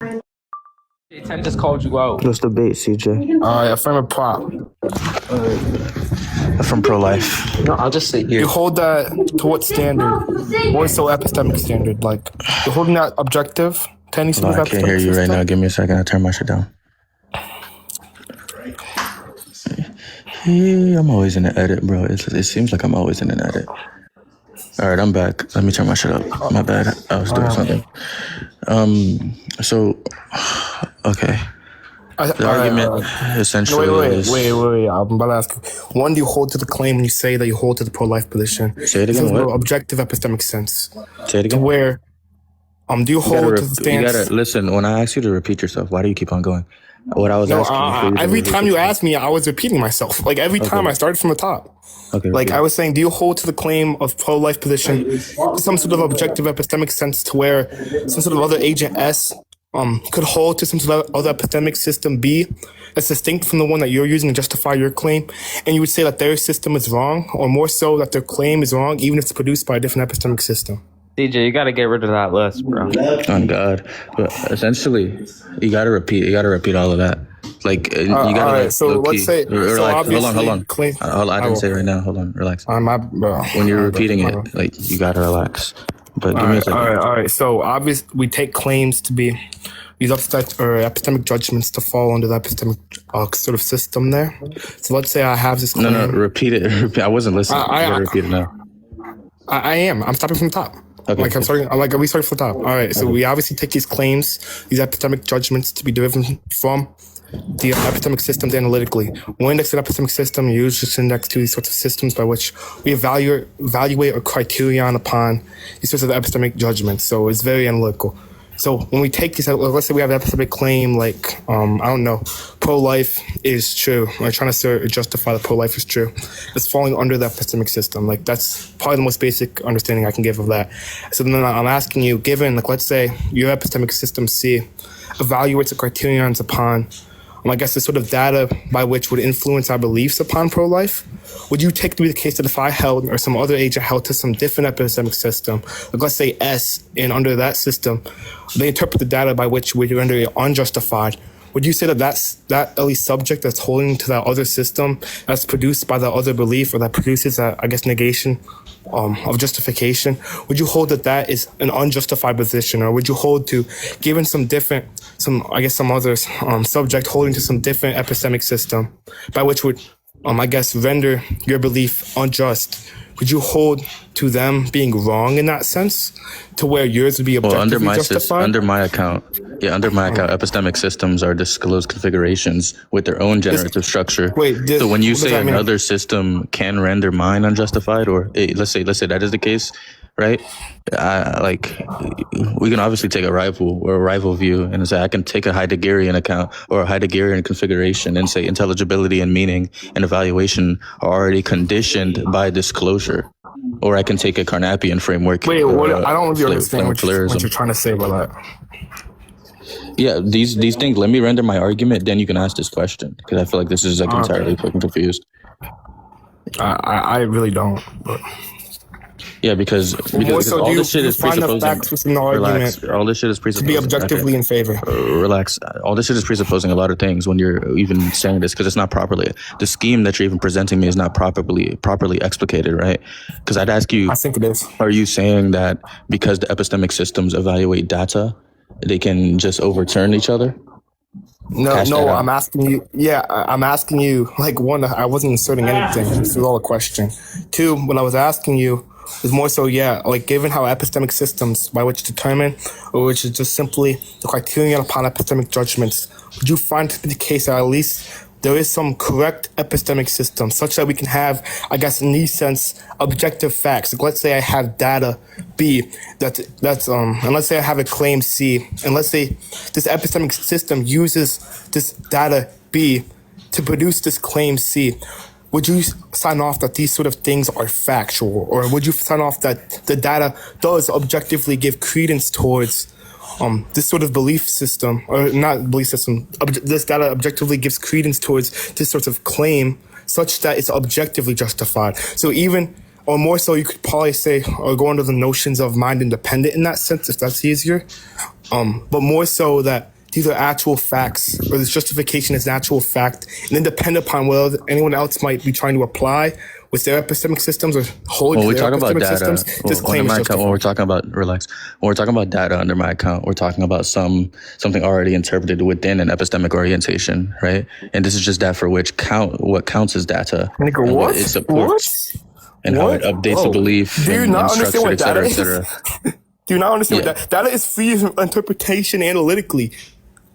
I just called you out. What's the bait, CJ? Affirm a prop. From pro-life. No, I'll just sit here. You hold that to what standard? More so epistemic standard. Like, you're holding that objective to any sort No, of I can't epistemic hear you right system? now. Give me a second. I'll turn my shit down. Yeah, I'm always in the edit, bro. It seems like I'm always in an edit. All right, I'm back. Let me turn my shit up. My bad. I was doing something. So, okay. The argument essentially is... Wait. I'm about to ask you. One, do you hold to the claim when you say that you hold to the pro-life position? Say it again, what? Objective epistemic sense. Say it again. To where, do you hold to the stance? You gotta listen. When I ask you to repeat yourself, why do you keep on going? What I was asking. Every time you asked me, I was repeating myself. Like every time I started from the top. Okay. Like I was saying, do you hold to the claim of pro-life position, some sort of objective epistemic sense to where some sort of other agent S could hold to some sort of other epistemic system B that's distinct from the one that you're using to justify your claim, and you would say that their system is wrong, or more so that their claim is wrong, even if it's produced by a different epistemic system? DJ, you gotta get rid of that list, bro. On God. But essentially, you gotta repeat all of that. Like, you gotta all right, so let's say, relax. So Hold on. claim, I didn't say it right now. Hold on, relax. When you're repeating it, like, you gotta relax. But give me a second. All right. So obviously, we take claims to be these epistemic judgments to fall under the epistemic sort of system there. So let's say I have this claim. No, repeat it. I wasn't listening. You gotta repeat it now. I am. I'm starting from the top. Okay. Like I'm starting. Like we started from the top. All right. So we obviously take these claims, these epistemic judgments, to be derived from the epistemic systems analytically. One index an epistemic system, you use this index to these sorts of systems by which we evaluate a criterion upon these sorts of epistemic judgments. So it's very analytical. So when we take these, let's say we have an epistemic claim like, I don't know, pro-life is true. We're trying to justify that pro-life is true. It's falling under the epistemic system. Like that's probably the most basic understanding I can give of that. So then I'm asking you, given, like, let's say your epistemic system C evaluates the criterions upon, I guess, the sort of data by which would influence our beliefs upon pro-life, would you take to be the case that if I held or some other agent held to some different epistemic system, like let's say S, and under that system, they interpret the data by which we render it unjustified, would you say that that at least subject that's holding to that other system that's produced by the other belief, or that produces that, I guess, negation of justification, would you hold that is an unjustified position, or would you hold to, given some other subject holding to some different epistemic system by which would, I guess, render your belief unjust, would you hold to them being wrong in that sense, to where yours would be objectively justified? Under my account, epistemic systems are disclosed configurations with their own generative structure. So when you say another system can render mine unjustified, or let's say that is the case, right? We can obviously take a rival view and say I can take a Heideggerian account or a Heideggerian configuration and say intelligibility and meaning and evaluation are already conditioned by disclosure. Or I can take a Carnapian framework. Wait, I don't really understand what you're trying to say about that. Yeah, these things, let me render my argument, then you can ask this question, because I feel like this is like entirely fucking confused. I really don't, but... Yeah, because all this shit is presupposing. Relax. All this shit is presupposing to be objectively in favor. Relax. All this shit is presupposing a lot of things when you're even saying this, because it's not properly. The scheme that you're even presenting me is not properly explicated, right? Because I'd ask you. I think it is. Are you saying that because the epistemic systems evaluate data, they can just overturn each other? No, I'm asking you. Yeah, I'm asking you. Like, one, I wasn't inserting anything. This was all a question. Two, when I was asking you, is more so, like, given how epistemic systems by which determine, or which is just simply the criterion upon epistemic judgments, would you find to be the case that at least there is some correct epistemic system such that we can have, I guess, in this sense, objective facts? Like, let's say I have data B and let's say I have a claim C, and let's say this epistemic system uses this data B to produce this claim C. Would you sign off that these sort of things are factual, or would you sign off that the data does objectively give credence towards this sort of belief system, or not belief system, this data objectively gives credence towards this sort of claim such that it's objectively justified? So even or more so, you could probably say, or go under the notions of mind independent in that sense, if that's easier. But more so that these are actual facts, or this justification is an actual fact, and then depend upon whether anyone else might be trying to apply with their epistemic systems or hold When we their talk about epistemic data, systems. This claim is justified. when we're talking about when we're talking about data under my account, we're talking about something already interpreted within an epistemic orientation, right? And this is just that for which what counts as data, Nigga, and what? it supports, and how it updates Whoa. a belief, Do you and not structure, understand what et cetera, data et cetera. is? Do you not understand Yeah. what data is? Free of interpretation analytically.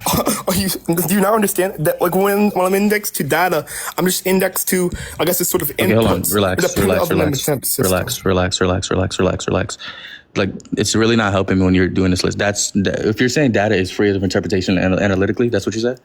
Do you not understand that? Like when I'm indexed to data, I'm just indexed to, I guess, it's sort of inputs. Okay, hold on. Relax. Like, it's really not helping me when you're doing this list. If you're saying data is free of interpretation analytically, that's what you said?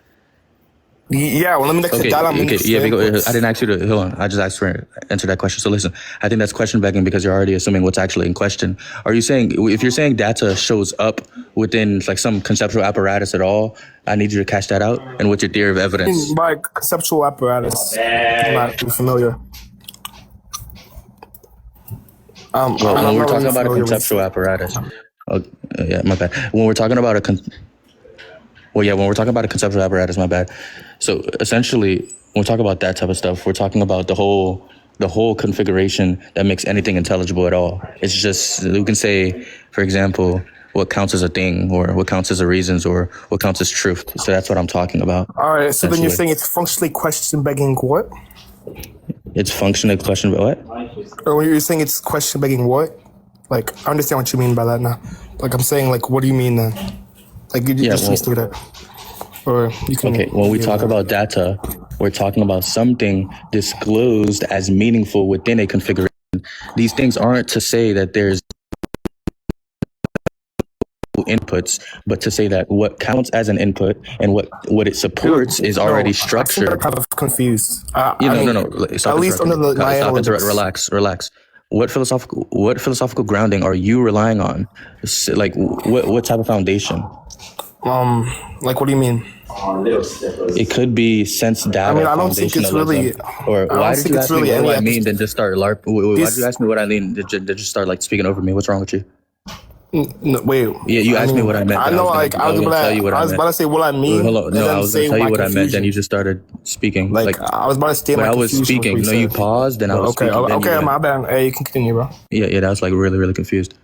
Yeah, when I'm indexed to data, I'm indexed to inputs. I didn't ask you to, hold on. I just asked for answer that question. So listen, I think that's question begging because you're already assuming what's actually in question. Are you saying, if you're saying data shows up within like some conceptual apparatus at all, I need you to cash that out? And what's your theory of evidence? By conceptual apparatus, I'm not familiar. When we're talking about a conceptual apparatus, yeah, my bad. When we're talking about when we're talking about a conceptual apparatus, my bad. So essentially, when we talk about that type of stuff, we're talking about the whole configuration that makes anything intelligible at all. It's just, we can say, for example, what counts as a thing, or what counts as a reasons, or what counts as truth. So that's what I'm talking about. All right, so then you're saying it's functionally question begging what? It's functionally question about what? Or you're saying it's question begging what? Like, I understand what you mean by that now. Like, I'm saying, like, what do you mean then? Like, you just restate it. Or you can. Okay, when we talk about data, we're talking about something disclosed as meaningful within a configuration. These things aren't to say that there's inputs, but to say that what counts as an input and what it supports is already structured. I'm kind of confused. No. At least under my analytics. Relax. What philosophical grounding are you relying on? Like, what type of foundation? Like, what do you mean? It could be sense data. I mean, I don't think it's really. Or why did you ask me what I mean? Then just start LARP. Why did you ask me what I mean? Then just start like speaking over me. What's wrong with you? No, wait. Yeah, you asked me what I meant. I know, like I was about to say what I mean. Hold on. No, I was going to tell you what I meant. Then you just started speaking. Like I was about to state my confusion. I was speaking. No, you paused. Then I was speaking. Okay, my bad. Hey, you can continue, bro. Yeah. That was like really, really confused.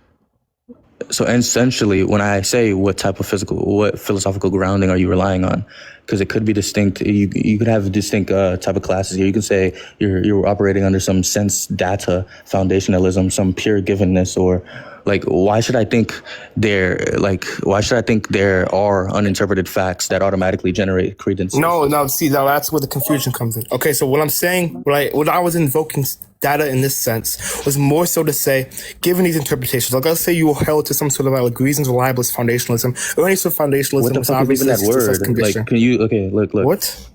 So essentially, when I say what philosophical grounding are you relying on? Because it could be distinct. You could have distinct type of classes here. You can say you're operating under some sense data foundationalism, some pure givenness, or like why should I think there are uninterpreted facts that automatically generate credence? No. See, now that's where the confusion comes in. Okay, so what I'm saying, what I was invoking data in this sense was more so to say, given these interpretations, like let's say you were held to some sort of like reasons reliabilist foundationalism, or any sort of foundationalism. What the fuck is even that word? Like, can you? Okay, look. What?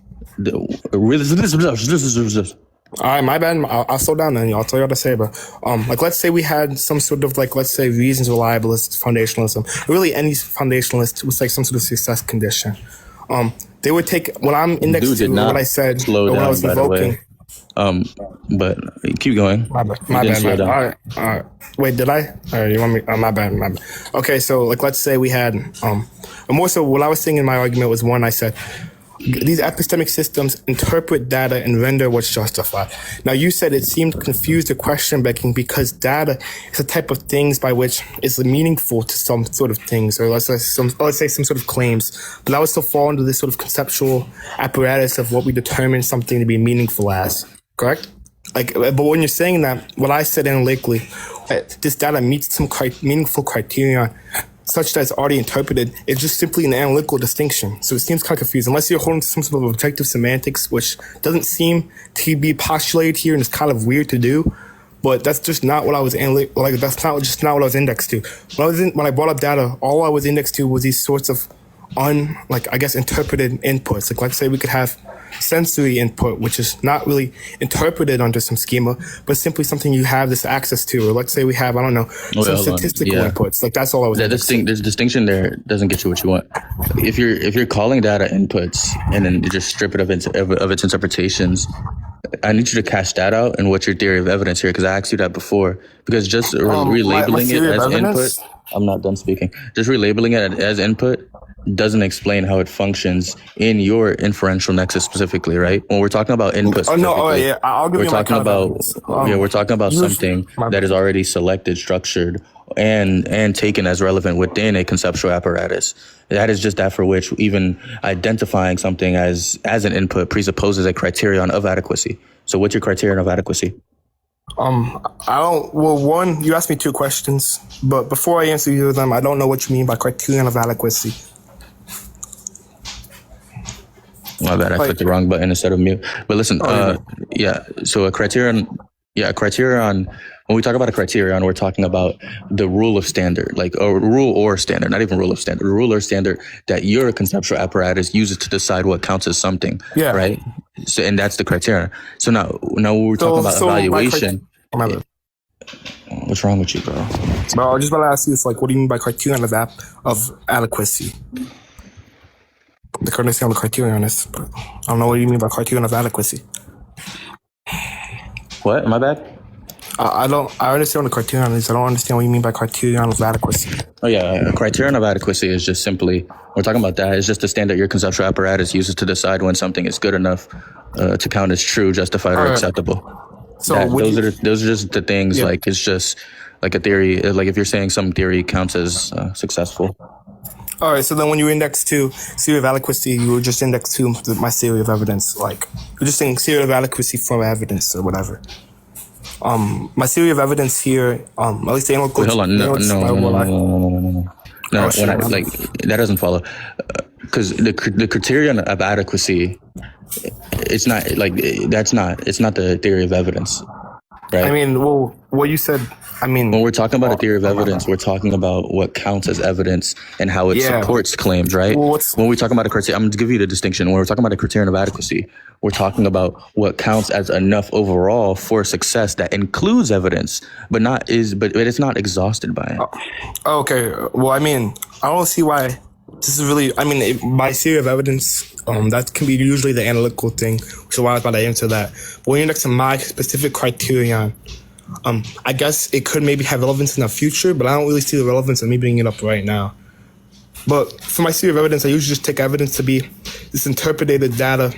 All right, my bad. I'll slow down then. I'll tell you what to say, bro. Like let's say we had some sort of like, let's say reasons reliabilist foundationalism. Really, any foundationalist was like some sort of success condition. They would take what I'm indexed to, what I said, or what I was invoking. But keep going. My bad. All right. Wait, did I? All right, you want me? My bad. Okay, so like let's say we had, and more so what I was saying in my argument was one, I said, these epistemic systems interpret data and render what's justified. Now, you said it seemed confused or question begging because data is a type of things by which is meaningful to some sort of things, or let's say some sort of claims. But that would still fall under this sort of conceptual apparatus of what we determine something to be meaningful as. Correct? Like, but when you're saying that, what I said analytically, this data meets some meaningful criterion, such that it's already interpreted, it's just simply an analytical distinction. So it seems kind of confused. Unless you're holding to some sort of objective semantics, which doesn't seem to be postulated here and it's kind of weird to do. But that's just not what I was that's not what I was indexed to. When I brought up data, all I was indexed to was these sorts of interpreted inputs. Like let's say we could have sensory input, which is not really interpreted under some schema, but simply something you have this access to. Or let's say we have, some statistical inputs. Like that's all I was. There's a distinction there. Doesn't get you what you want. If you're calling data inputs and then you just strip it of its interpretations, I need you to cash that out and what's your theory of evidence here, because I asked you that before. Because just my relabeling it theory of as evidence? input, I'm not done speaking. Just relabeling it as input doesn't explain how it functions in your inferential nexus specifically, right? When we're talking about input Oh no! Oh specifically, yeah, I'll give we're you my talking kind about of evidence. we're talking about something my that is already selected, structured, and taken as relevant within a conceptual apparatus. That is just that for which even identifying something as an input presupposes a criterion of adequacy. So what's your criterion of adequacy? I don't. Well, one, you asked me two questions, but before I answer either of them, I don't know what you mean by criterion of adequacy. My bad, I clicked the wrong button instead of mute. But listen, yeah. So a criterion. When we talk about a criterion, we're talking about the rule of standard, like a rule or standard, not even rule of standard, a rule or standard that your conceptual apparatus uses to decide what counts as something. Yeah. Right. So, and that's the criterion. So now when we're talking about evaluation, what's wrong with you, bro? Bro, I was just about to ask you, it's like, what do you mean by criterion of adequacy? The courtesy on the criterion is, but I don't know what you mean by criterion of adequacy. What? My bad? I understand what the criterion is. I don't understand what you mean by criterion of adequacy. Oh yeah, a criterion of adequacy is just simply, we're talking about that, it's just the standard your conceptual apparatus uses to decide when something is good enough to count as true, justified, or acceptable. So those are just the things, like it's just like a theory, like if you're saying some theory counts as successful. All right, so then when you index to theory of adequacy, you would just index to my theory of evidence. Like, you're just saying theory of adequacy from evidence or whatever. My theory of evidence here, at least the analytical... Wait, hold on, no. Like, that doesn't follow. Because the criterion of adequacy, it's not the theory of evidence, right? I mean, well, what you said... when we're talking about a theory of evidence, we're talking about what counts as evidence and how it supports claims, right? Well, when we talk about a criterion, I'm going to give you the distinction. When we're talking about a criterion of adequacy, we're talking about what counts as enough overall for success that includes evidence, but it's not exhausted by it. Okay. Well, I mean, I don't see why this is really... by theory of evidence, that can be usually the analytical thing, which is why I was about to answer that. But when you're next to my specific criterion, I guess it could maybe have relevance in the future, but I don't really see the relevance of me bringing it up right now. But for my theory of evidence, I usually just take evidence to be this interpreted data,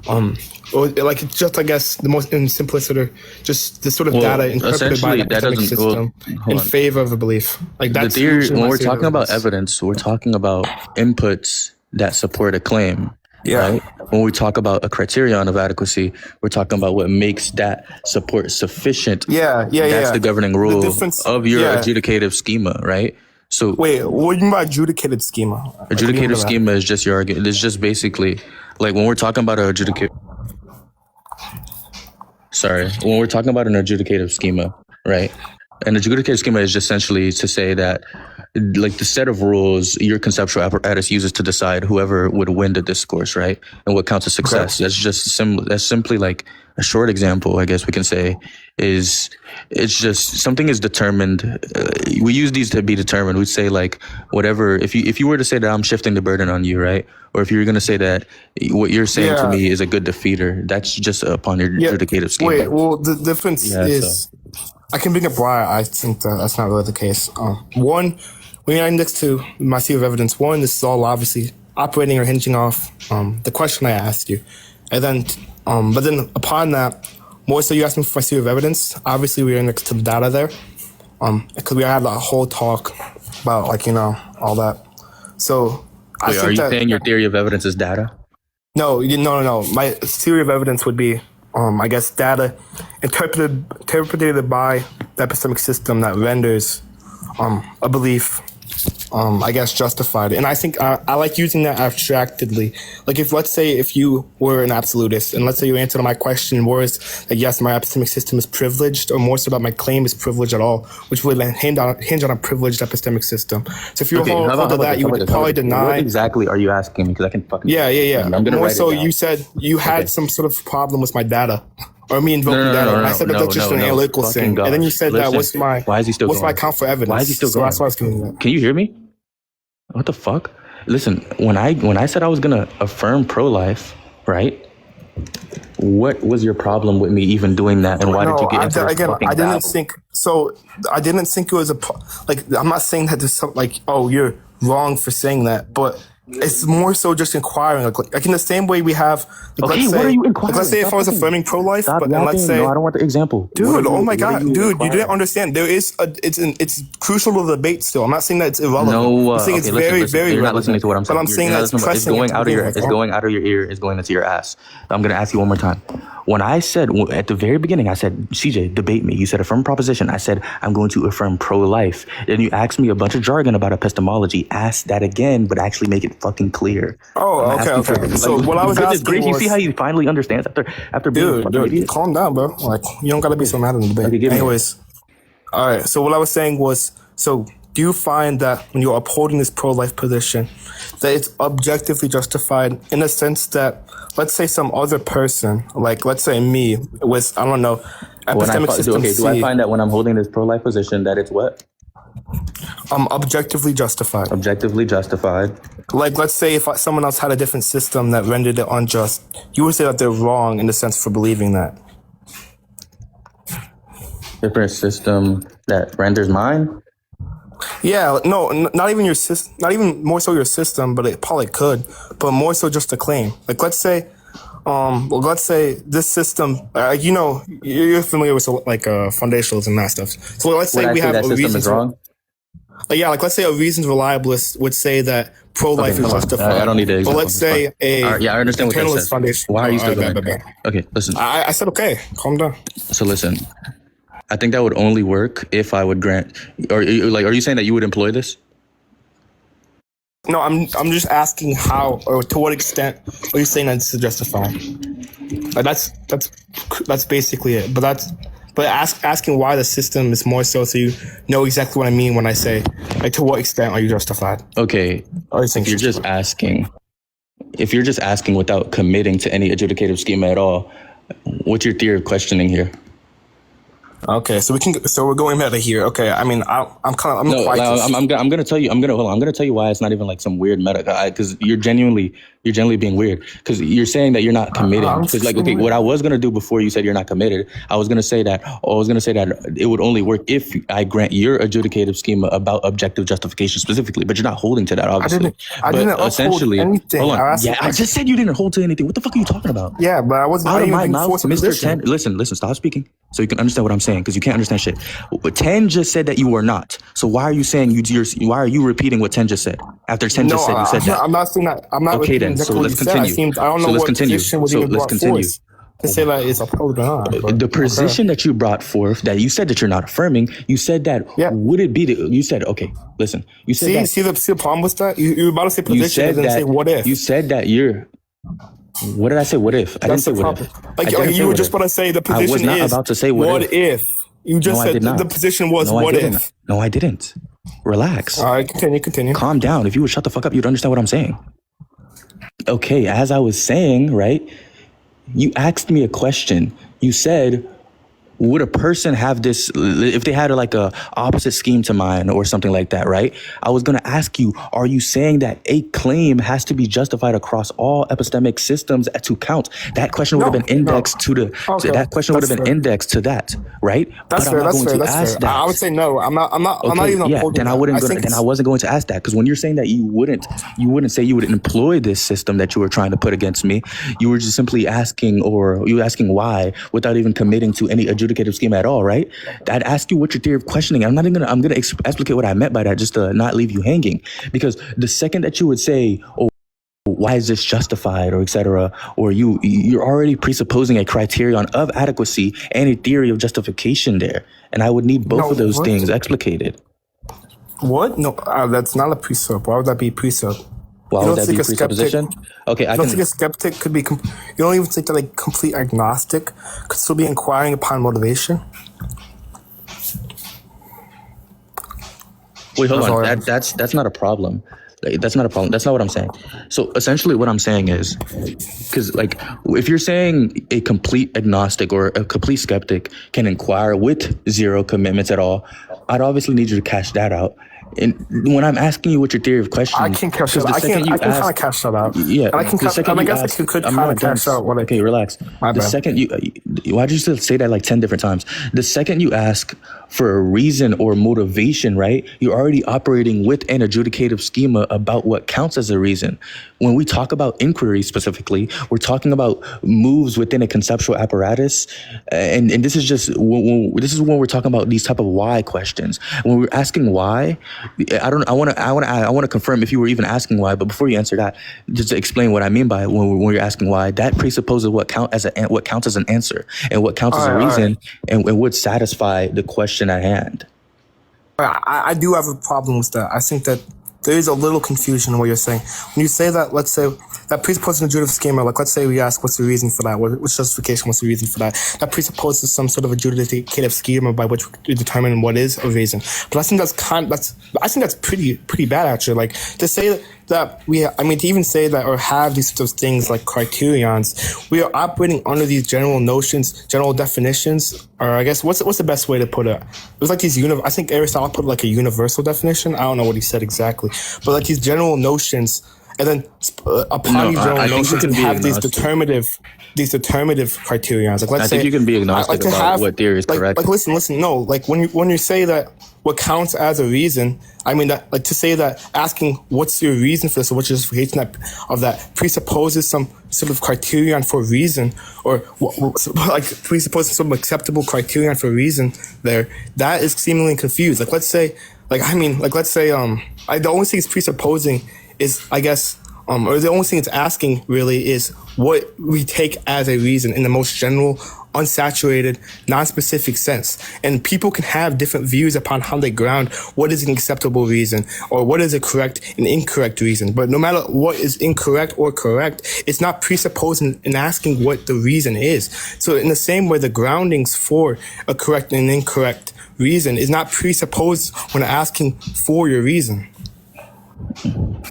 or like it's just, I guess, the most in simpliciter, just this sort of data interpreted by the epistemic system in favor of a belief. Like that's the theory. When we're talking about evidence, we're talking about inputs that support a claim. Yeah. Right? When we talk about a criterion of adequacy, we're talking about what makes that support sufficient. That's the governing rule of your adjudicative schema, right? So wait, what do you mean by adjudicated schema? Adjudicative schema is just your argument. It's just basically like when we're talking about an adjudicative schema, right? An adjudicative schema is just essentially to say that, like, the set of rules your conceptual apparatus uses to decide whoever would win the discourse, right? And what counts as success. That's just that's simply like a short example, I guess we can say, is it's just something is determined. We use these to be determined. We'd say like whatever, if you were to say that I'm shifting the burden on you, right? Or if you're going to say that what you're saying to me is a good defeater, that's just upon your adjudicative schema. Wait, well, the difference is... I can bring up why I think that's not really the case. One, when I index to my theory of evidence, this is all obviously operating or hinging off the question I asked you. And then, but then upon that, more so you asked me for my theory of evidence. Obviously, we are next to the data there, because we had a whole talk about, like, all that. So, are you saying your theory of evidence is data? No. My theory of evidence would be, I guess, data interpreted by the epistemic system that renders a belief, I guess, justified. And I think I like using that abstractedly. Like, let's say if you were an absolutist, and let's say your answer to my question was that yes, my epistemic system is privileged, or more so that my claim is privileged at all, which would hinge on a privileged epistemic system. So if you hold to that, you would probably deny. What exactly are you asking me? Because I can fucking... Yeah. I'm gonna more write so, it down. you said you had some sort of problem with my data. Or me invoking data. And I said that's just an analytical thing. And then you said that what's my count for evidence? Why is he still going? That's why I was doing that. Can you hear me? What the fuck? Listen, when I said I was gonna affirm pro-life, right? What was your problem with me even doing that, and why did you get into this fucking I didn't battle? think so. I didn't think it was like. I'm not saying that there's something like, oh, you're wrong for saying that, but it's more so just inquiring, like in the same way we have. Like, Okay, let's what say, are you like, inquiring? let's say if I was affirming pro-life, Stop but and let's yapping. say, No, I don't want the example. dude, oh my what are god, dude, you inquiring? didn't understand. There is it's crucial to the debate still. I'm not saying that it's irrelevant. No, I'm saying okay, it's listen, very you're not relevant. listening to what I'm saying. But I'm saying that it's pressing. going out of your, it's going out of your ear, it's going into your ass. I'm gonna ask you one more time. When I said at the very beginning, I said, CJ, debate me. You said affirm proposition. I said I'm going to affirm pro-life. Then you asked me a bunch of jargon about epistemology. Ask that again, but actually make it fucking clear. Oh, okay. So what I was goodness asking gracious, you was, see how he finally understands after being a fucking dude, idiot? calm down, bro. Like, you don't gotta be so mad in the debate. Okay, give me Anyways, all right. So what I was saying was, so do you find that when you're upholding this pro-life position, that it's objectively justified in the sense that, let's say some other person, like let's say me, with, I don't know, epistemic system do I C, find that when I'm holding this pro-life position that it's what? objectively justified? Objectively justified. Like, let's say if someone else had a different system that rendered it unjust, you would say that they're wrong in the sense for believing that. Different system that renders mine? Yeah, no, not even your system, not even more so your system, but it probably could, but more so just a claim. Like, let's say, let's say this system, you know, you're familiar with like foundationalism and that stuff. So let's say we have that a system reason is wrong? yeah, like let's say a reasons reliabilist would say that pro-life is justified. I don't need the But example. let's say I understand what that internalist says. foundation. Why are you still going? bad. Okay, listen. I said okay, calm down. So listen, I think that would only work if I would grant, or like, are you saying that you would employ this? No, I'm just asking how or to what extent are you saying that it's justified? Like that's basically it. But asking why the system is more so you know exactly what I mean when I say, like, to what extent are you justified? Okay, if you're just asking without committing to any adjudicative schema at all, what's your theory of questioning here? Okay, so we're going meta here. Okay, I mean, I'm gonna tell you why it's not even like some weird meta, because you're genuinely being weird, because you're saying that you're not committing. Because like, okay, what I was gonna do before you said you're not committed, I was gonna say that it would only work if I grant your adjudicative schema about objective justification specifically, but you're not holding to that, obviously. I didn't essentially anything. Hold on. I just said you didn't hold to anything. What the fuck are you talking about? Yeah, but I wasn't out of my even mouth, forced Mr. 10. Listen, stop speaking so you can understand what I'm saying, because you can't understand shit. 10 just said that you were not. So why are you saying why are you repeating what 10 just said? After 10 just said you said that. I'm not saying that. I'm not. Okay, then. So let's continue. I don't know what position was even brought forth to say that it's upheld or not. The position that you brought forth, that you said that you're not affirming, you said that, would it be, you said, okay, listen. You said see the problem with that? You were about to say position and then say what if. You said that what did I say? What if? I didn't say what if. Like, you were just about to say the position is. I was not about to say what if. You just said the position was what if. No, I didn't. Relax. All right, continue. Calm down. If you would shut the fuck up, you'd understand what I'm saying. Okay, as I was saying, right? You asked me a question. You said, would a person have this if they had like a opposite scheme to mine or something like that, right? I was going to ask you, are you saying that a claim has to be justified across all epistemic systems to count? That question would have been indexed to that question would have been indexed to that, right? That's fair. I would say no. I'm not even then I wasn't going to ask that, because when you're saying that you wouldn't say you would employ this system that you were trying to put against me, you were just simply asking why without even committing to any adjudicative scheme at all, right? I'd ask you what your theory of questioning. I'm gonna explicate what I meant by that, just to not leave you hanging. Because the second that you would say, oh, why is this justified, or etc., or you're already presupposing a criterion of adequacy and a theory of justification there, and I would need both of those things explicated. What? No, that's not a precept. Why would that be precept? Why would that be presupposition? Okay, I don't think a skeptic could be. You don't even think that like complete agnostic could still be inquiring upon motivation. Wait, hold on. That's not a problem. Like, that's not a problem. That's not what I'm saying. So essentially, what I'm saying is, because like, if you're saying a complete agnostic or a complete skeptic can inquire with zero commitments at all, I'd obviously need you to cash that out. And when I'm asking you what your theory of questions, I can cash because that. the I second can you kind of ask, cash that out. yeah, And I can. the second I you guess ask, I could I'm kind not of cash done. out what I. Okay, relax. My The bad. second you, why'd you say that like 10 different times? The second you ask for a reason or motivation, right? You're already operating with an adjudicative schema about what counts as a reason. When we talk about inquiry specifically, we're talking about moves within a conceptual apparatus, and this is just this is when we're talking about these type of why questions. When we're asking why, I want to confirm if you were even asking why, but before you answer that, just to explain what I mean by when you're asking why, that presupposes what counts as an answer and what counts as a reason, and would satisfy the question at hand. I do have a problem with that. I think that there is a little confusion in what you're saying. When you say that, let's say, that presupposes an adjudicative schema, like let's say we ask what's the reason for that, what's justification, what's the reason for that, that presupposes some sort of adjudicative schema by which we determine what is a reason. But I think that's pretty bad actually. Like to say that to even say that or have these sorts of things like criterions, we are operating under these general notions, general definitions, or I guess what's the best way to put it? It was like these I think Aristotle put like a universal definition. I don't know what he said exactly, but like these general notions, and then upon these general notions, we have these determinative criterions. Like I think you can be agnostic about what theory is correct. Like listen. No, like when you say that what counts as a reason, I mean that like to say that asking what's your reason for this or what's your justification of that presupposes some sort of criterion for reason, or like presupposes some acceptable criterion for reason. That is seemingly confused. Like let's say the only thing it's presupposing is, I guess, or the only thing it's asking really is what we take as a reason in the most general, unsaturated, non-specific sense. And people can have different views upon how they ground what is an acceptable reason or what is a correct and incorrect reason. But no matter what is incorrect or correct, it's not presupposing and asking what the reason is. So in the same way, the groundings for a correct and incorrect reason is not presupposed when asking for your reason.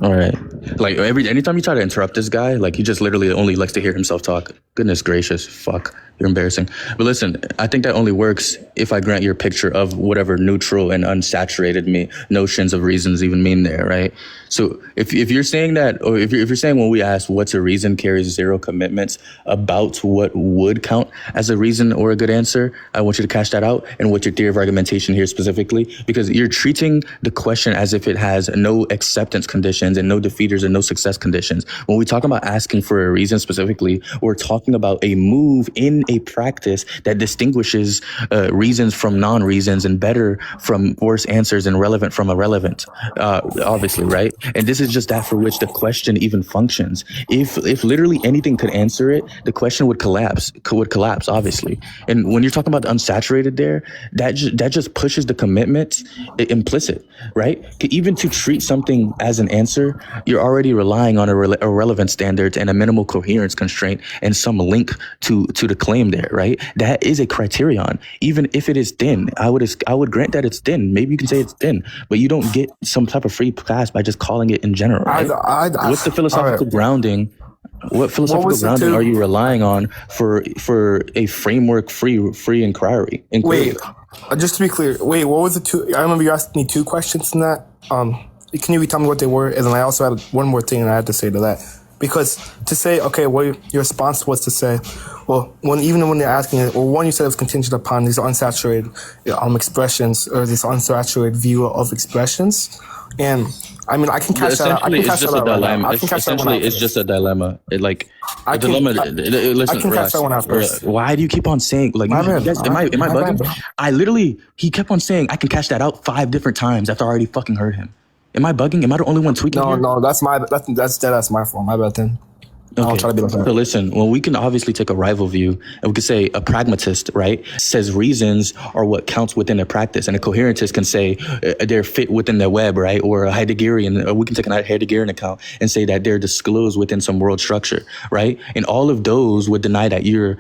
All right. Like anytime you try to interrupt this guy, like he just literally only likes to hear himself talk. Goodness gracious, fuck. You're embarrassing. But listen, I think that only works if I grant your picture of whatever neutral and unsaturated notions of reasons even mean there, right? So if you're saying that, or if you're saying when we ask what's a reason carries zero commitments about what would count as a reason or a good answer, I want you to cash that out. And what's your theory of argumentation here specifically? Because you're treating the question as if it has no acceptance conditions and no defeaters and no success conditions. When we talk about asking for a reason specifically, we're talking about a move in a practice that distinguishes reasons from non-reasons and better from worse answers and relevant from irrelevant, obviously, right? And this is just that for which the question even functions. If literally anything could answer it, the question would collapse, obviously. And when you're talking about the unsaturated there, that just pushes the commitment implicit, right? Even to treat something as an answer, you're already relying on a relevant standard and a minimal coherence constraint and some link to the claim there, right? That is a criterion. Even if it is thin, I would grant that it's thin. Maybe you can say it's thin, but you don't get some type of free pass by just calling it in general, right? What's the philosophical grounding? What philosophical grounding are you relying on for a framework free inquiry? Wait, just to be clear, what was the two? I remember you asked me two questions in that. Can you tell me what they were? And then I also had one more thing I had to say to that. Because to say, okay, well, your response was to say, well, even when they're asking it, well, one, you said it was contingent upon these unsaturated expressions or this unsaturated view of expressions. And I mean, I can catch that out. I can catch that out right now. Essentially, it's just a dilemma. Listen, I can catch that one out first. Why do you keep on saying, like, am I bugging? He kept on saying, I can catch that out 5 different times after I already fucking heard him. Am I bugging? Am I the only one tweaking here? No, that's my fault. My bad then. Okay. I'll try to be like that. So listen, well, we can obviously take a rival view and we could say a pragmatist, right, says reasons are what counts within a practice. And a coherentist can say they're fit within the web, right? Or a Heideggerian, or we can take a Heideggerian account and say that they're disclosed within some world structure, right? And all of those would deny you're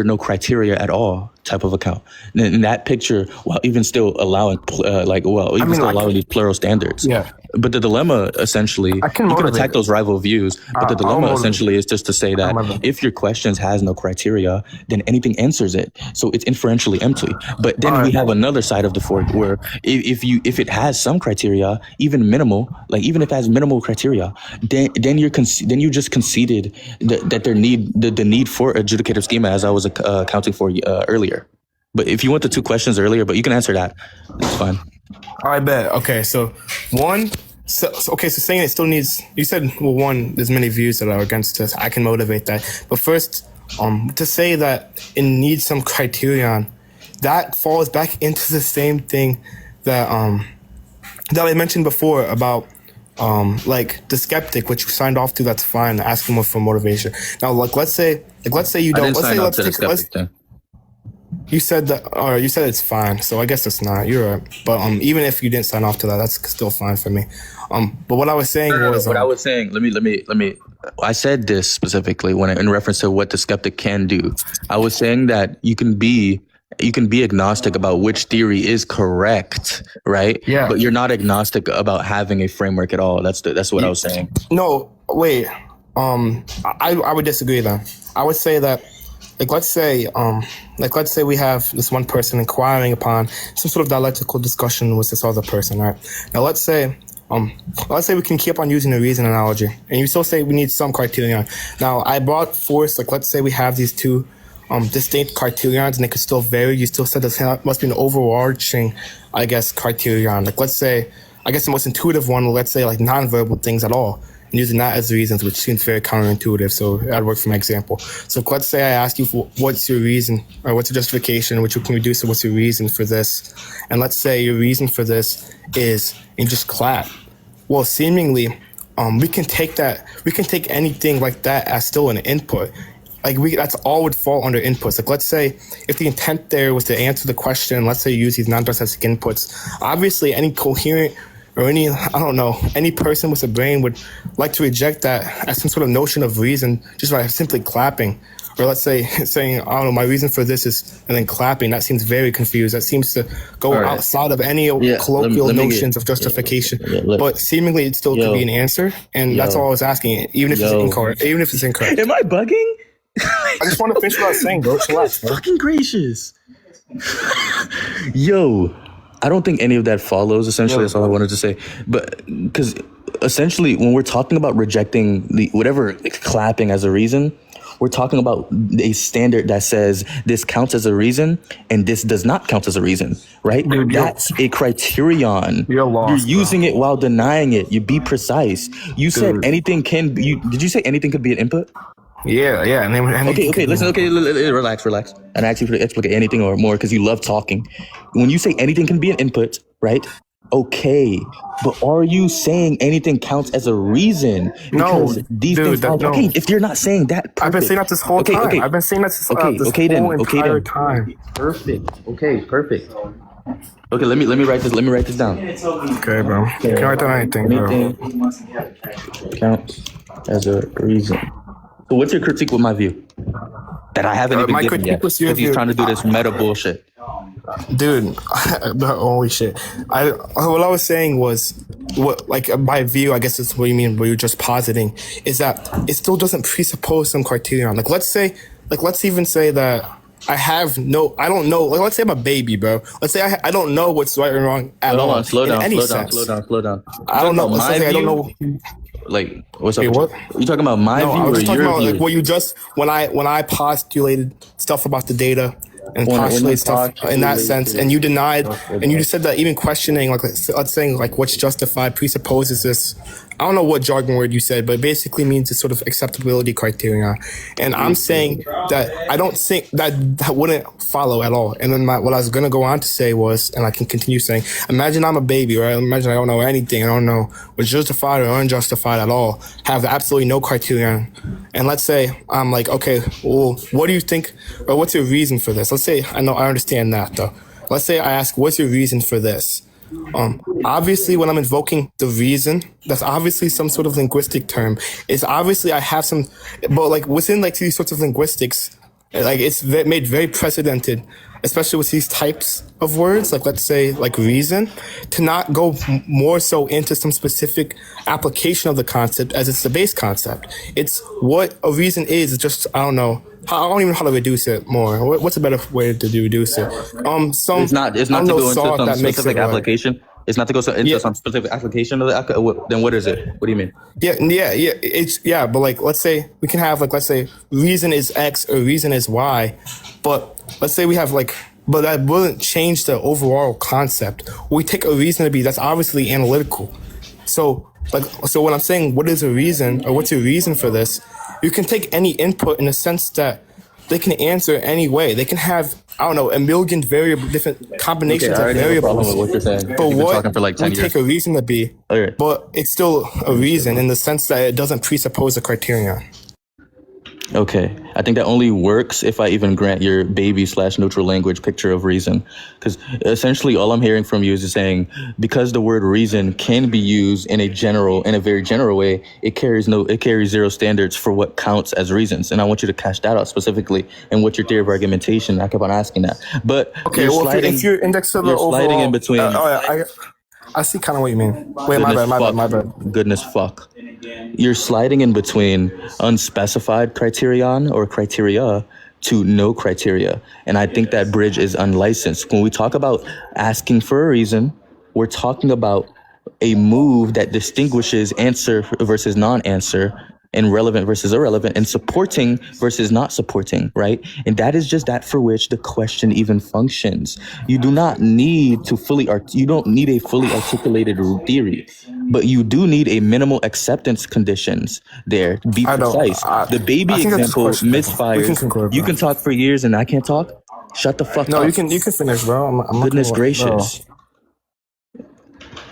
no criteria at all. type of account. In that picture, while even still allowing allowing these plural standards. Yeah. But the dilemma, essentially, I can you can motivate attack it. those rival views, but the I'll dilemma motivate essentially is just to say that motivate if your questions has no criteria, then anything answers it. So it's inferentially empty. But then we have another side of the fork where if it has some criteria, even minimal, like even if it has minimal criteria, then you just conceded that the need for adjudicative schema, as I was accounting for earlier. But if you want the two questions earlier, but you can answer that, it's fine. I bet. Okay, so one. So saying it still needs. You said, well, one, there's many views that are against this. I can motivate that. But first, to say that it needs some criterion, that falls back into the same thing that I mentioned before about like the skeptic, which you signed off to. That's fine. Asking more for motivation. Now, let's say you don't. You said that, or you said it's fine. So I guess it's not. You're right. But even if you didn't sign off to that, that's still fine for me. But what I was saying was, what I was saying. Let me. I said this specifically in reference to what the skeptic can do. I was saying that you can be agnostic about which theory is correct, right? Yeah. But you're not agnostic about having a framework at all. That's what I was saying. No, wait. I would disagree then. I would say that. Let's say we have this one person inquiring upon some sort of dialectical discussion with this other person, right? Now let's say we can keep on using the reason analogy, and you still say we need some criterion. Now I brought forth, let's say we have these two distinct criterions, and they could still vary. You still said there must be an overarching, I guess, criterion. Let's say, I guess the most intuitive one, let's say nonverbal things at all. Using that as reasons, which seems very counterintuitive. So that works for my example. So let's say I ask you, what's your reason, or what's your justification, which you can reduce to what's your reason for this? And let's say your reason for this is, and just clap. Well, seemingly, we can take anything like that as still an input. That's all would fall under inputs. Let's say if the intent there was to answer the question, let's say you use these non-specific inputs, obviously any coherent or any person with a brain would like to reject that as some sort of notion of reason just by simply clapping. Or let's say saying, I don't know, my reason for this is, and then clapping. That seems very confused. That seems to go outside of any colloquial notions of justification. But seemingly it still could be an answer. And that's all I was asking, even if it's incorrect. Am I bugging? I just want to finish what I was saying, bro. Relax, bro. Fucking gracious. Yo. I don't think any of that follows. Essentially, that's all I wanted to say. But because essentially, when we're talking about rejecting whatever clapping as a reason, we're talking about a standard that says this counts as a reason and this does not count as a reason, right? Dude, that's a criterion. You're lost, You're using it while denying it. You be precise. You said anything can. Did you say anything could be an input? Yeah. And then, relax. And I asked you to explicate anything or more because you love talking. When you say anything can be an input, right? Okay, but are you saying anything counts as a reason? Because these things. Okay, if you're not saying that, perfect. I've been saying that this whole time. Okay. I've been saying that this whole entire time. Perfect. Okay, perfect. Okay, let me write this. Let me write this down. Okay, bro. You can write down anything, bro. Anything counts as a reason. So what's your critique with my view? That I haven't even given yet. Because he's trying to do this meta bullshit. Dude, holy shit. What I was saying was, by view, I guess it's what you mean, what you're just positing, is that it still doesn't presuppose some criterion. Let's even say that I don't know. Let's say I'm a baby, bro. Let's say I don't know what's right or wrong at all. Slow down. I don't know. I don't know. Like, what's up? Wait, what? You talking about my view I was or just talking your about view? when I postulated stuff about the data and postulated stuff in that sense, and you denied, and you just said that even questioning, let's saying what's justified presupposes this. I don't know what jargon word you said, but it basically means a sort of acceptability criteria. And I'm saying that I don't think that wouldn't follow at all. And then what I was going to go on to say was, and I can continue saying, imagine I'm a baby, right? Imagine I don't know anything. I don't know what's justified or unjustified at all. Have absolutely no criterion. And let's say I'm like, okay, well, what do you think, or what's your reason for this? Let's say, I understand that though. Let's say I ask, what's your reason for this? Obviously, when I'm invoking the reason, that's obviously some sort of linguistic term. It's obviously I have some, but within these sorts of linguistics, Like it's made very precedented, especially with these types of words, like let's say like reason, to not go more so into some specific application of the concept as it's the base concept. It's what a reason is. Just I don't know. I don't even know how to reduce it more. What's a better way to reduce it? It's not to go into some specific application. It's not to go into some specific application of the. Then what is it? What do you mean? Yeah. But like, let's say we can have like, let's say reason is X or reason is Y, but let's say we have like, but that wouldn't change the overall concept. We take a reason to be that's obviously analytical. So when I'm saying what is a reason or what's your reason for this, you can take any input in the sense that they can answer any way. They can have, I don't know, a million different combinations of variables. With what you're saying. But what talking for like 10 we years. take a reason to be, but it's still a reason in the sense that it doesn't presuppose a criterion. Okay. I think that only works if I even grant your baby/neutral language picture of reason. Because essentially all I'm hearing from you is saying, because the word reason can be used in a very general way, it carries zero standards for what counts as reasons. And I want you to cash that out specifically. And what's your theory of argumentation? I kept on asking that. But okay, if you're indexed to the overall, sliding in between. I see kind of what you mean. Wait, my bad. Goodness fuck. You're sliding in between unspecified criterion or criteria to no criteria. And I think that bridge is unlicensed. When we talk about asking for a reason, we're talking about a move that distinguishes answer versus non-answer and relevant versus irrelevant and supporting versus not supporting, right? And that is just that for which the question even functions. You do not need to you don't need a fully articulated theory, but you do need a minimal acceptance conditions there to be precise. The baby example misfires. You can talk for years and I can't talk. Shut the fuck up. No, you can finish, bro. I'm Goodness gracious. Bro.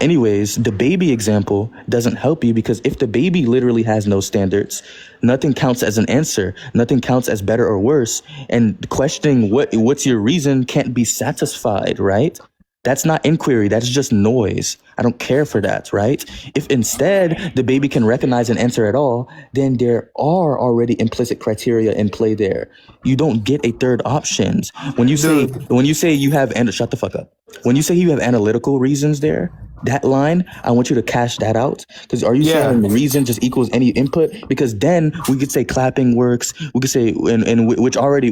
Anyways, the baby example doesn't help you because if the baby literally has no standards, nothing counts as an answer, nothing counts as better or worse, and questioning what's your reason can't be satisfied, right? That's not inquiry, that's just noise. I don't care for that, right? If instead the baby can recognize an answer at all, then there are already implicit criteria in play there. You don't get a third options. When you say you have, shut the fuck up. When you say you have analytical reasons there, that line, I want you to cash that out. Because are you saying reason just equals any input? Because then we could say clapping works. We could say, which you already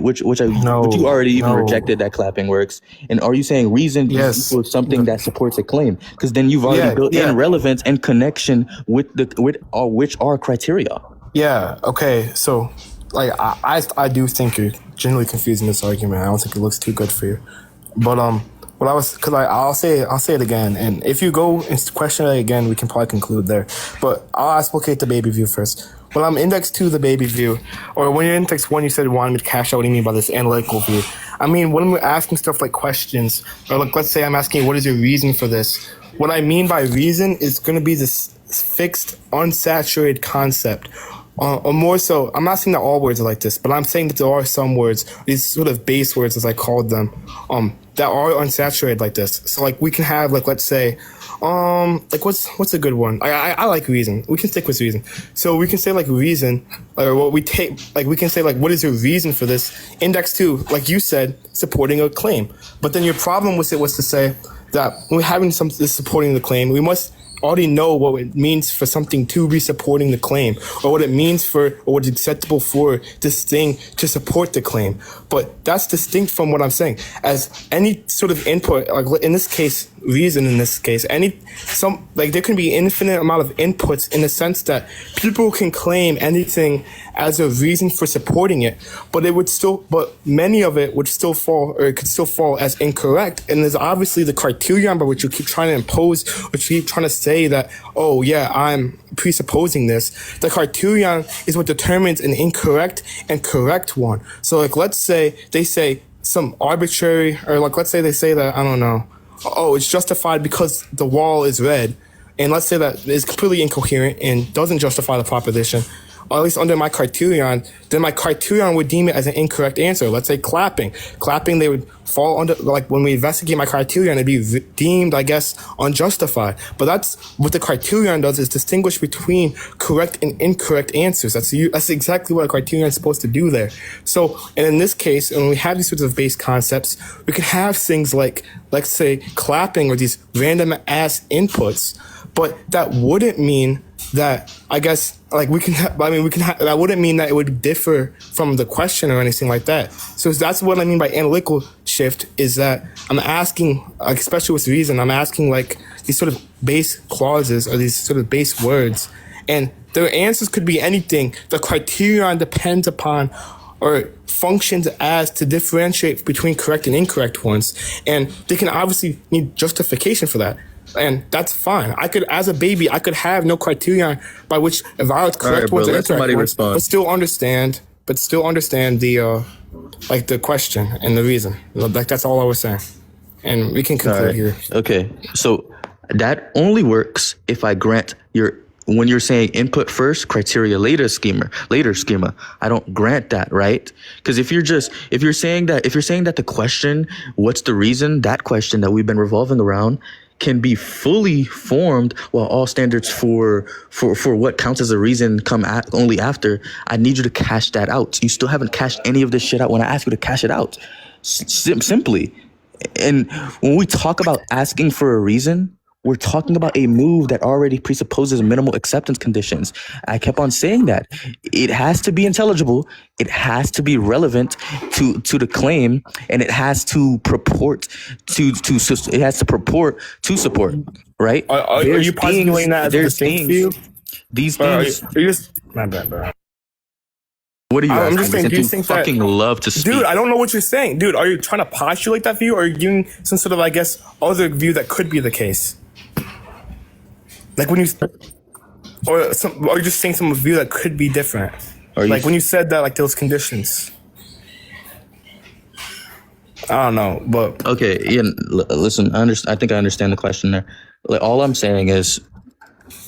even rejected that clapping works. And are you saying reason equals something that supports a claim? Because then you've already built in relevance and connection with which are criteria. Yeah. Okay. So, like, I do think you're generally confusing this argument. I don't think it looks too good for you. But I'll say it again, and if you go and question it again, we can probably conclude there. But I'll explicate the baby view first. When I'm indexed to the baby view, or when you're index 1, you said you wanted me to cash out. What do you mean by this analytical view? I mean, when we're asking stuff like questions, or like let's say I'm asking, what is your reason for this? What I mean by reason is going to be this fixed, unsaturated concept. Or more so, I'm not saying that all words are like this, but I'm saying that there are some words, these sort of base words as I called them, that are unsaturated like this. So like we can have like, let's say, like what's a good one? I like reason. We can stick with reason. So we can say like reason, or what we take, like we can say like, what is your reason for this? Index 2, like you said, supporting a claim. But then your problem with it was to say that when we're having something supporting the claim, we must already know what it means for something to be supporting the claim, or what it means for, or what's acceptable for this thing to support the claim. But that's distinct from what I'm saying. As any sort of input, like in this case, reason in this case, there can be infinite amount of inputs in the sense that people can claim anything as a reason for supporting it, but many of it would still fall, or it could still fall as incorrect. And there's obviously the criterion by which you keep trying to impose, which you keep trying to say that, oh yeah, I'm presupposing this. The criterion is what determines an incorrect and correct one. So like, let's say they say some arbitrary, or like, let's say they say that, I don't know, oh, it's justified because the wall is red. And let's say that is completely incoherent and doesn't justify the proposition. or at least under my criterion, then my criterion would deem it as an incorrect answer. Let's say clapping. Clapping, they would fall under, like when we investigate my criterion, it'd be deemed, I guess, unjustified. But that's what the criterion does, is distinguish between correct and incorrect answers. That's exactly what a criterion is supposed to do there. So, and in this case, when we have these sorts of base concepts, we can have things like, let's say, clapping or these random ass inputs, but that wouldn't mean that, I guess, like that wouldn't mean that it would differ from the question or anything like that. So that's what I mean by analytical shift, is that I'm asking, like, especially with reason, I'm asking like these sort of base clauses or these sort of base words, and their answers could be anything. The criterion depends upon or functions as to differentiate between correct and incorrect ones, and they can obviously need justification for that. And that's fine. As a baby, I could have no criterion by which evaluate correct ones or incorrect ones, but still understand the like the question and the reason. Like, that's all I was saying. And we can conclude here. Okay. So that only works if I grant when you're saying input first, criteria later schema. I don't grant that, right? Because if you're saying that the question, what's the reason, that question that we've been revolving around, can be fully formed while all standards for what counts as a reason come only after, I need you to cash that out. You still haven't cashed any of this shit out when I ask you to cash it out. Simply. And when we talk about asking for a reason, we're talking about a move that already presupposes minimal acceptance conditions. I kept on saying that. It has to be intelligible. It has to be relevant to the claim, and it has to purport to support, right? Are you postulating that as a distinct view? These things. Are you just, my bad, bro. What are you I'm asking? just saying, do you think fucking that, love to speak. Dude, I don't know what you're saying. Dude, are you trying to postulate that view, or are you giving some sort of, I guess, other view that could be the case? Like when you, or you just saying some view that could be different. Like when you said that, like those conditions. I don't know, but okay. Yeah, listen. I think I understand the question there. Like, all I'm saying is,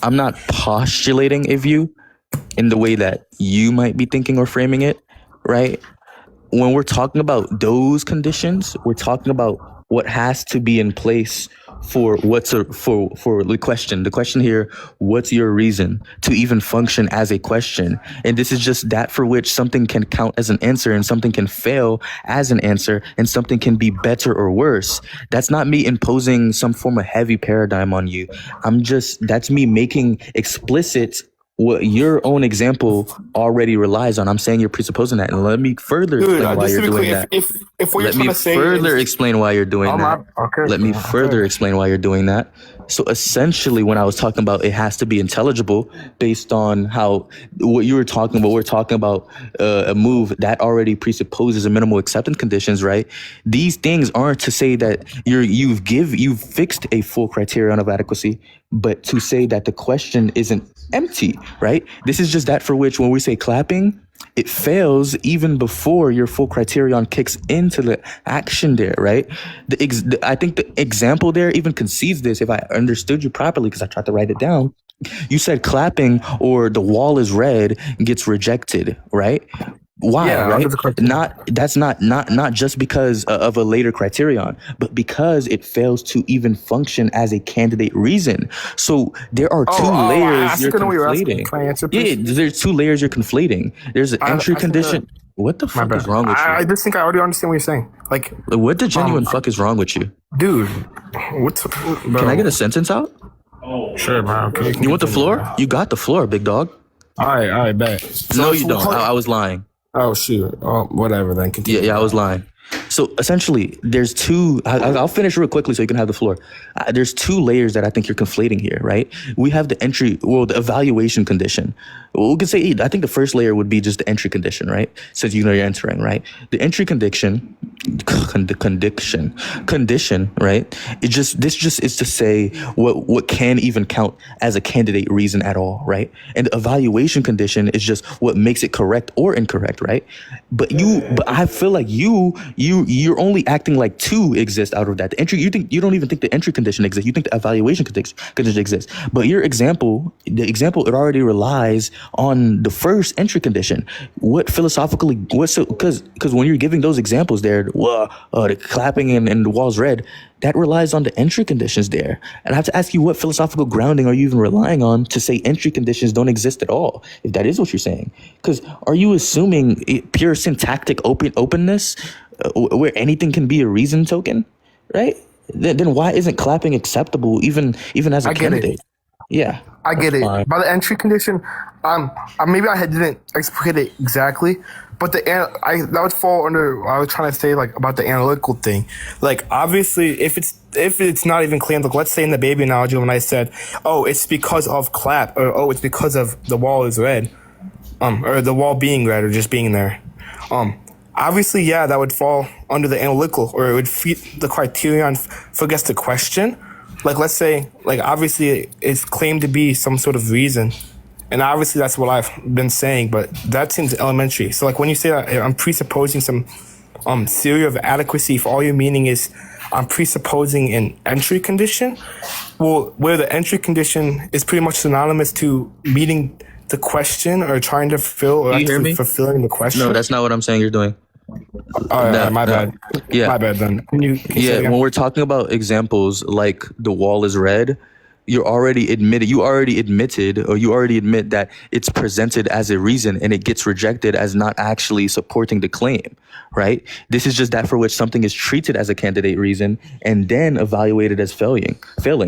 I'm not postulating a view in the way that you might be thinking or framing it, right? When we're talking about those conditions, we're talking about what has to be in place for the question. The question here, what's your reason to even function as a question? And this is just that for which something can count as an answer and something can fail as an answer and something can be better or worse. That's not me imposing some form of heavy paradigm on you. That's me making explicit what your own example already relies on. I'm saying you're presupposing that, and let me further explain why you're doing that. If what you're trying to say explain why you're doing that. Let me further explain why you're doing that. So essentially, when I was talking about it has to be intelligible based on what we're talking about a move that already presupposes a minimal acceptance conditions, right? These things aren't to say that you've fixed a full criterion of adequacy, but to say that the question isn't empty, right? This is just that for which when we say clapping, it fails even before your full criterion kicks into the action there, right? I think the example there even concedes this, if I understood you properly, because I tried to write it down. You said clapping or the wall is red gets rejected, right? Why? Yeah, right? Not just because of a later criterion, but because it fails to even function as a candidate reason. So there are two layers you're conflating. Can I answer, please? Yeah, there's two layers you're conflating. There's an entry condition. What the fuck is wrong with you? I just think I already understand what you're saying. Like, what the genuine fuck is wrong with you, dude? Can I get a sentence out? Oh, sure, bro. You want the floor? You got the floor, big dog. All right, bet. So no, you don't. I was lying. Oh, shoot. Oh, whatever, then. Continue. Yeah, I was lying. So essentially, there's two. I'll finish real quickly so you can have the floor. There's two layers that I think you're conflating here, right? We have the the evaluation condition. Well, we could say, I think the first layer would be just the entry condition, right? Since you know you're entering, right? The entry condition condition, right? This just is to say what can even count as a candidate reason at all, right? And the evaluation condition is just what makes it correct or incorrect, right? But I feel like you're only acting like two exist out of that. The entry, you don't even think the entry condition exists. You think the evaluation condition exists. But the example, it already relies on the first entry condition. Because when you're giving those examples there, the clapping and the walls red, that relies on the entry conditions there. And I have to ask you, what philosophical grounding are you even relying on to say entry conditions don't exist at all, if that is what you're saying? Because are you assuming pure syntactic openness where anything can be a reason token, right? Then why isn't clapping acceptable even as a candidate? Yeah, I get it. By the entry condition, maybe I didn't explain it exactly, but that would fall under what I was trying to say, like about the analytical thing. Like obviously, if it's not even clear, like let's say in the baby analogy when I said, oh, it's because of clap, or oh, it's because of the wall is red, or the wall being red, or just being there, obviously, yeah, that would fall under the analytical, or it would fit the criterion for guess the question. Like, let's say, like, obviously, it's claimed to be some sort of reason. And obviously, that's what I've been saying, but that seems elementary. So, like, when you say that I'm presupposing some theory of adequacy, if all your meaning is I'm presupposing an entry condition, well, where the entry condition is pretty much synonymous to meeting the question or trying to fill or actually fulfilling the question. No, that's not what I'm saying you're doing. My bad. Yeah. My bad then. Can you When we're talking about examples like the wall is red, you already admit that it's presented as a reason and it gets rejected as not actually supporting the claim, right? This is just that for which something is treated as a candidate reason and then evaluated as failing,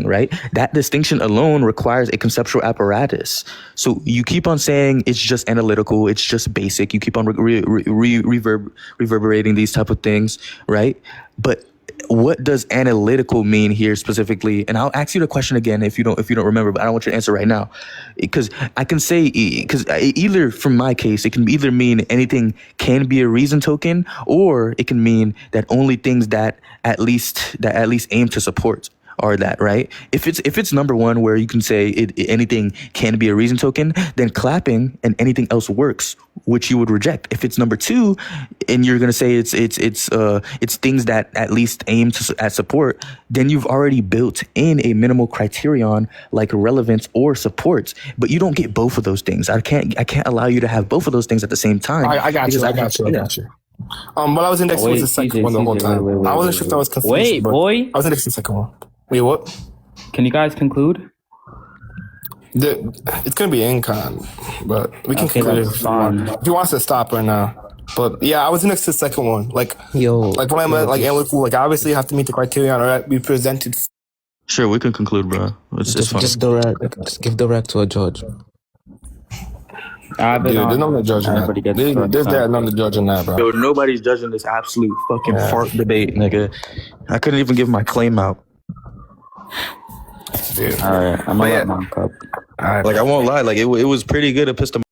right? That distinction alone requires a conceptual apparatus. So you keep on saying it's just analytical, it's just basic. You keep on reverberating these type of things, right? But what does analytical mean here specifically? And I'll ask you the question again if you don't remember, but I don't want you to answer right now, because I can say, because either from my case, it can either mean anything can be a reason token, or it can mean that only things that at least aim to support are that, right? If it's number one, where you can say anything can be a reason token, then clapping and anything else works, which you would reject. If it's number two, and you're gonna say it's things that at least aim at support, then you've already built in a minimal criterion like relevance or support. But you don't get both of those things. I can't allow you to have both of those things at the same time. I got you. What I was indexing was the second one the whole time. I wasn't sure if that was confused. Wait, boy. I was indexing the second one. Wait, what? Can you guys conclude? It's gonna be incon, but we can conclude if you want. If you want us to stop right now. But yeah, I was next to the second one. Like when I meant like analytical, like obviously you have to meet the criterion or be presented. Sure, we can conclude, bro. It's fine. Just give the rec to a judge. Dude, there's no judging that. There's no judging that, bro. Yo, nobody's judging this absolute fucking fart debate, nigga. I couldn't even give my claim out. Dude. All right, I'm gonna let Mom cup. Like I won't lie, like it was pretty good epistemology.